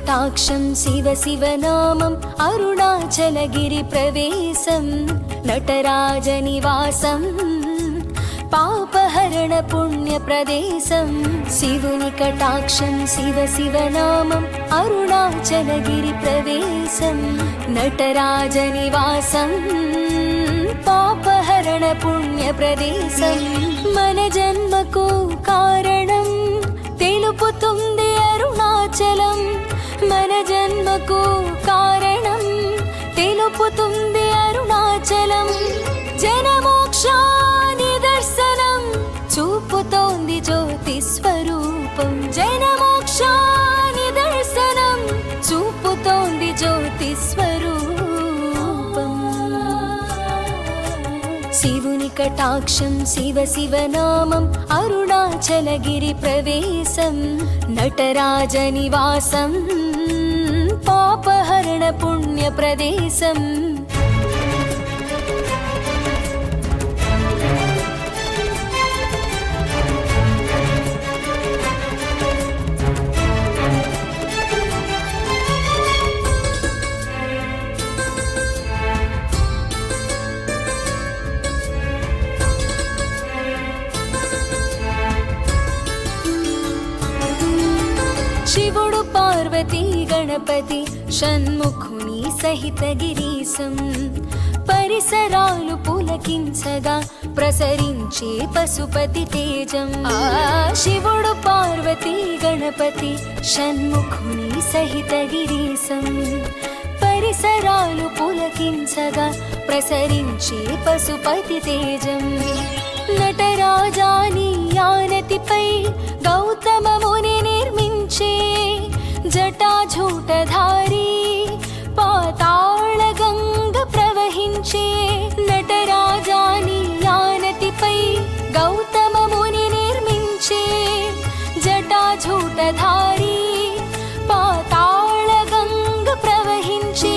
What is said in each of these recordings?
कटाक्षं शिव शिवनामम् अरुणाचलगिरिप्रवेशं नटराजनिवासम् पापहरण पुण्यप्रदेशं शिवुनि कटाक्षं शिव शिवनामम् अरुणाचलगिरिप्रवेशं नटराजनिवासम् पापहरण पुण्यप्रदेशं मन जन्मकु कारणं तेलुपुतुंदी अरुणाचलं मन जन्मकु कारणं तेलुपुतुंदी अरुणाचलं जनमोक्षा निदर्शनं చూపుతోంది జ్యోతి స్వరూపం జనమోక్ష నిదర్శనం చూపుతోంది జ్యోతి స్వరూపం శివుని కటాక్షం శివ శివనామం అరుణాచలగిరి ప్రవేశం నటరాజ నివాసం పాపహరణ పుణ్య ప్రదేశం శివుడు పార్వతీ గణపతి షణ్ముఖుని సహిత గిరీశం పరిసరాలు పులకించగా ప్రసరించే పశుపతి తేజం శివుడు పార్వతీ గణపతి షణ్ముఖుని సహిత గిరీశం పరిసరాలు పులకించగా ప్రసరించే పశుపతి తేజం నటరాజాని ఆనతిపై గౌతమ ముని నిర్మించే జటాజూటధారి పాతాళ గంగ ప్రవహించే నటరాజాని ఆనతిపై గౌతమ ముని నిర్మించే జటాజూటధారి పాతాళ గంగ ప్రవహించే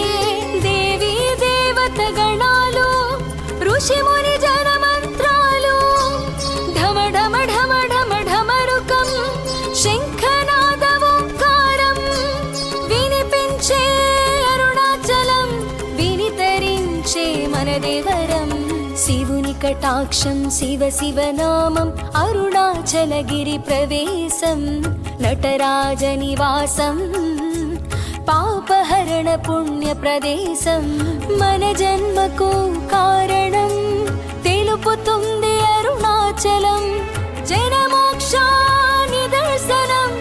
దేవీ దేవత గణాలు ఋషి ముని జనమంత్రాలు ఢమ ఢమ ఢమ ఢమ ఢమరుకం శంఖనాద ఓంకారం వినిపించే అరుణాచలం వినితరించే మనదేవరం శివుని కటాక్షం శివ శివనామం అరుణాచలగిరి ప్రవేశం నటరాజ నివాసం పాపహరణ పుణ్య ప్రదేశం మన జన్మకు కారణం తెలుపుతుంది అరుణాచలం జనమోక్ష నిదర్శనం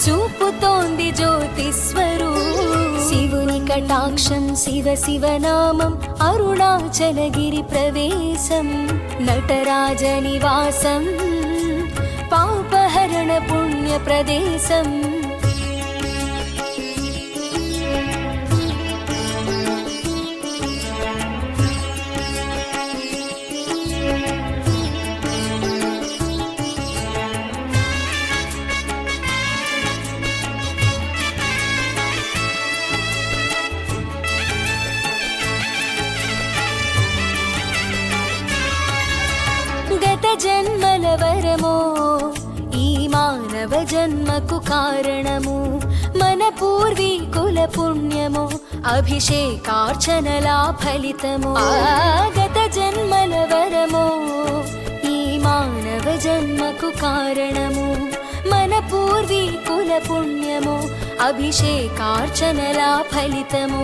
చూపుతోంది జ్యోతి స్వరూపం శివుని కటాక్షం శివ శివనామం అరుణాచలగిరి ప్రవేశం నటరాజ నివాసం పాపహరణ పుణ్య ప్రదేశం జన్మల వరమో ఈ మానవ జన్మకు కారణము మన పూర్వీకుల పుణ్యమో అభిషేకార్చనల ఫలితము గత జన్మల వరమో ఈ మానవ జన్మకు కారణము మన పూర్వీకుల పుణ్యము అభిషేకార్చనల ఫలితము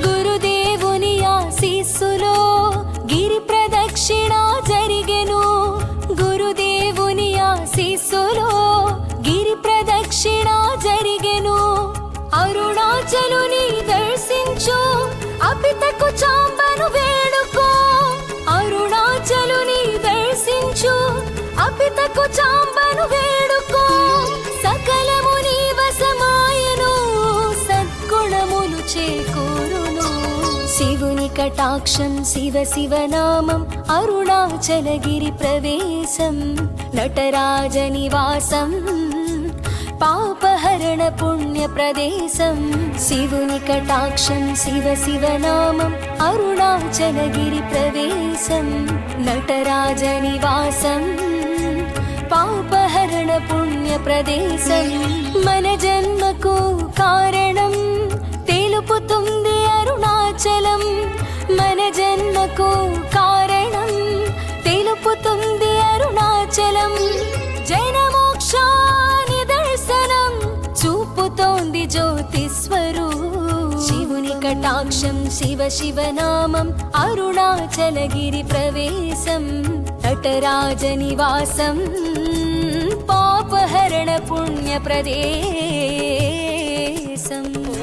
గురుదేవుని ఆశీస్సులో గిరి ప్రదక్షిణ జరిగెను గురుదేవుని ఆశీస్సులో గిరి ప్రదక్షిణ జరిగెను అరుణాచలుని దర్శించు అపితకు చాంబను వేడుకో అరుణాచలుని దర్శించు అపితకు చాంబను వేడుకో సకలము నీ వశమాయను సద్గుణములు చేకూరును శివుని కటాక్షం శివ శివనామం అరుణాచలగిరి ప్రవేశం నటరాజ నివాసం పాపహరణ పుణ్య ప్రదేశం శివుని కటాక్షం శివ శివనామం అరుణాచలగిరి ప్రవేశం నటరాజ నివాసం పాపహరణ పుణ్య పుణ్య ప్రదేశం మన జన్మకు కారణం తెలుపుతుంది అరుణాచలం మన జన్మకు కారణం తెలుపుతుంది అరుణాచలం జనమోక్షాని దర్శనం చూపుతోంది జ్యోతిస్వరూ శివుని కటాక్షం శివ శివనామం అరుణాచలగిరి ప్రవేశం నటరాజ నివాసం పాపహరణ పుణ్య ప్రదేశం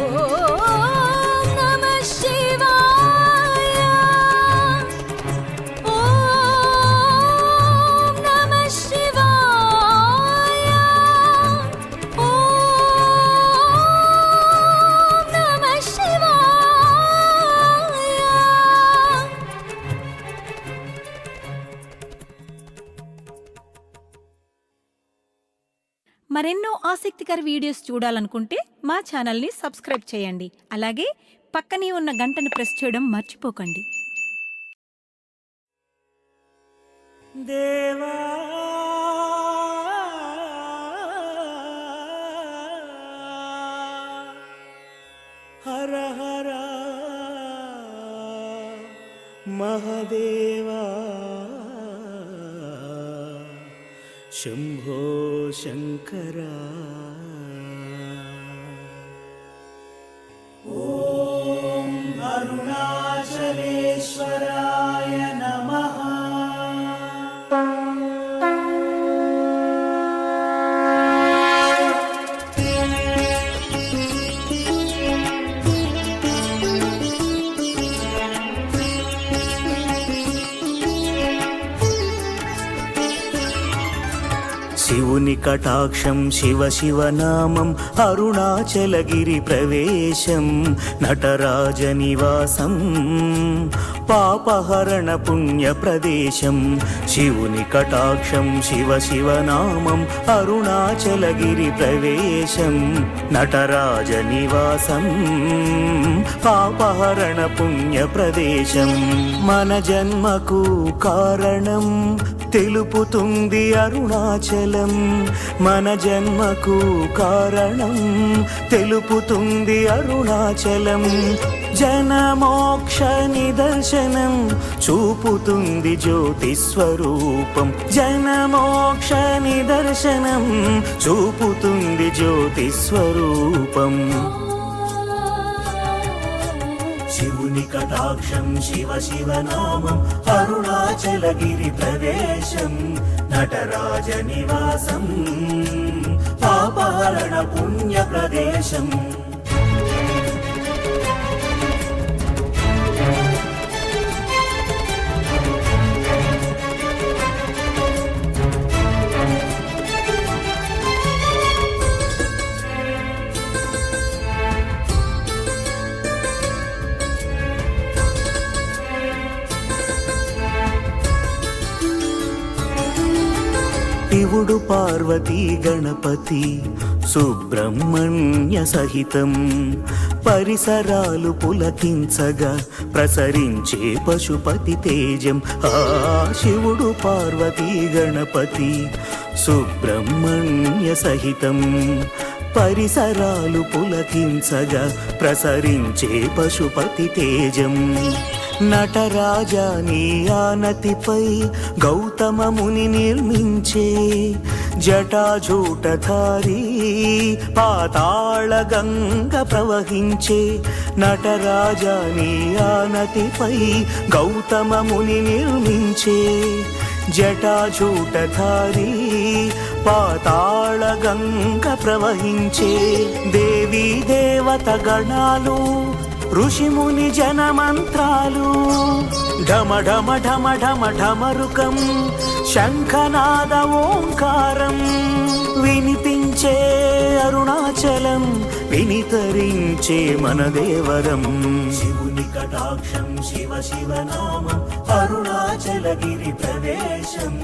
ఓం నమః శివాయ ఓం నమః శివాయ ఓం నమః శివాయ. మరెన్నో ఆసక్తికర వీడియోస్ చూడాలనుకుంటే మా ఛానల్ని సబ్స్క్రైబ్ చేయండి. అలాగే పక్కనే ఉన్న గంటను ప్రెస్ చేయడం మర్చిపోకండి. దేవా హర హర మహదేవా శంభో శంకరా ఓం అరుణాచలేశ్వరాయ నమః. శివుని కటాక్షం శివ శివనామం అరుణాచలగిరి ప్రవేశం నటరాజ నివాసం పాపహరణ పుణ్య ప్రదేశం శివుని కటాక్షం శివ శివనామం అరుణాచలగిరి ప్రవేశం నటరాజ నివాసం పాపహరణ పుణ్య ప్రదేశం మన జన్మకు కారణం తెలుపుతుంది అరుణాచలం మన జన్మకు కారణం తెలుపుతుంది అరుణాచలం జనమోక్ష నిదర్శనం చూపుతుంది జ్యోతి స్వరూపం జనమోక్ష నిదర్శనం చూపుతుంది జ్యోతి స్వరూపం శివుని కటాక్షం శివ శివనామం అరుణాచలగిరి ప్రవేశం నటరాజ నివాసం పాపహరణ పుణ్య ప్రదేశం శివుడు పార్వతీ గణపతి సుబ్రహ్మణ్య సహితం పరిసరాలు పులకించగా ప్రసరించే పశుపతి తేజం ఆ శివుడు పార్వతీ గణపతి సుబ్రహ్మణ్య సహితం పరిసరాలు పులకించగా ప్రసరించే పశుపతి తేజం నటరాజా నీ ఆనతిపై గౌతమ ముని నిర్మించే జటాజూటధారి పాతాళ గంగ ప్రవహించే నటరాజా నీ ఆనతిపై గౌతమ ముని నిర్మించే జటాజూటధారి పాతాళ గంగ ప్రవహించే దేవీ దేవత గణాలు ఋషిముని జనమంత్రాలు ఢమ ఢమ ఢమ ఢమ ఢమరుకం శంఖనాద ఓంకారం వినిపించే అరుణాచలం వినితరించే మన దేవరం శివుని కటాక్షం శివ శివనామం అరుణాచలగిరి ప్రవేశం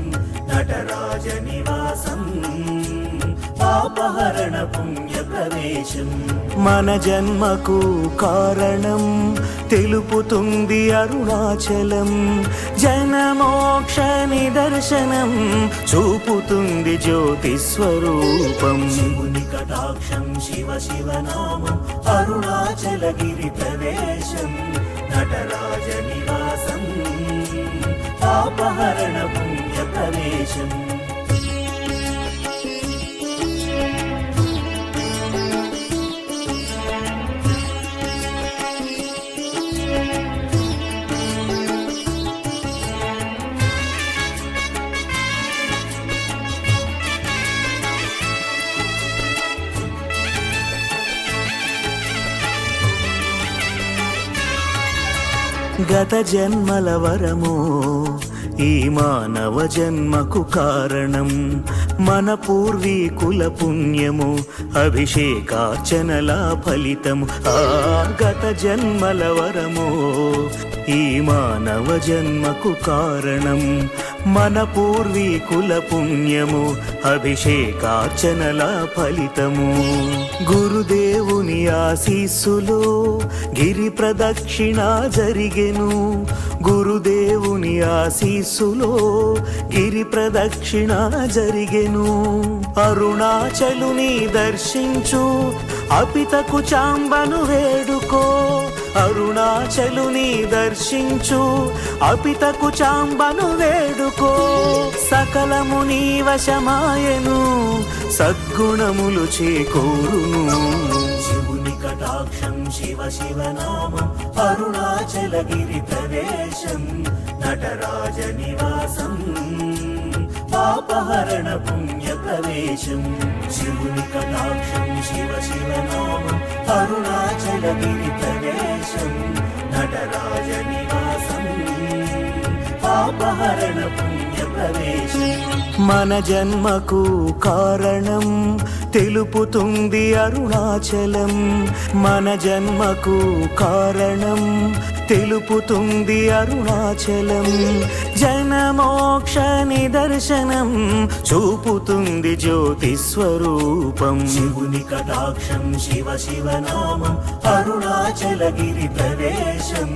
నటరాజ నివాసం పాపహరణ పుణ్య ప్రవేశం మన జన్మకు కారణం తెలుపుతుంది అరుణాచలం. జనమోక్ష నిదర్శనం చూపుతుంది జ్యోతి స్వరూపం. శివుని కటాక్షం శివ శివ నామం అరుణాచలగిరి ప్రవేశం. నటరాజ నివాసం పాపహరణ పుణ్య ప్రవేశం. గత జన్మల వరము ఈ మానవ జన్మకు కారణం. మన పూర్వీకుల పుణ్యము అభిషేకార్చనల ఫలితము. ఆ గత జన్మల వరము ఈ మానవ జన్మకు కారణం. మన పూర్వీకుల పుణ్యము అభిషేకార్చనల ఫలితము. గురుదేవుని ఆశీస్సులో గిరి ప్రదక్షిణ జరిగెను. గురుదేవుని ఆశీస్సులో గిరి ప్రదక్షిణ జరిగెను. అరుణాచలుని దర్శించు అపితకు చాంబను వేడుకో. అరుణాచలుని దర్శించు అపితకు చాంబను వేడుకో. సకలము నీ వశమాయను సద్గుణములు చేకూరును. శివుని కటాక్షం శివ శివ నామం అరుణాచలగిరి ప్రవేశం. నటరాజ నివాసం పాపహరణ పుణ్య ప్రవేశం. శివుని కటాక్షం శివ శివ నామం అరుణాచలగిరి ప్రవేశం. నటరాజ నివాసం పాపహరణ పుణ్య ప్రవేశం. మన జన్మకు కారణం తెలుపుతుంది అరుణాచలం. మన జన్మకు కారణం తెలుపుతుంది అరుణాచలం. జనమోక్ష నిదర్శనం చూపుతుంది జ్యోతి స్వరూపం. శివుని కటాక్షం శివ శివ నామం అరుణాచలగిరి ప్రవేశం.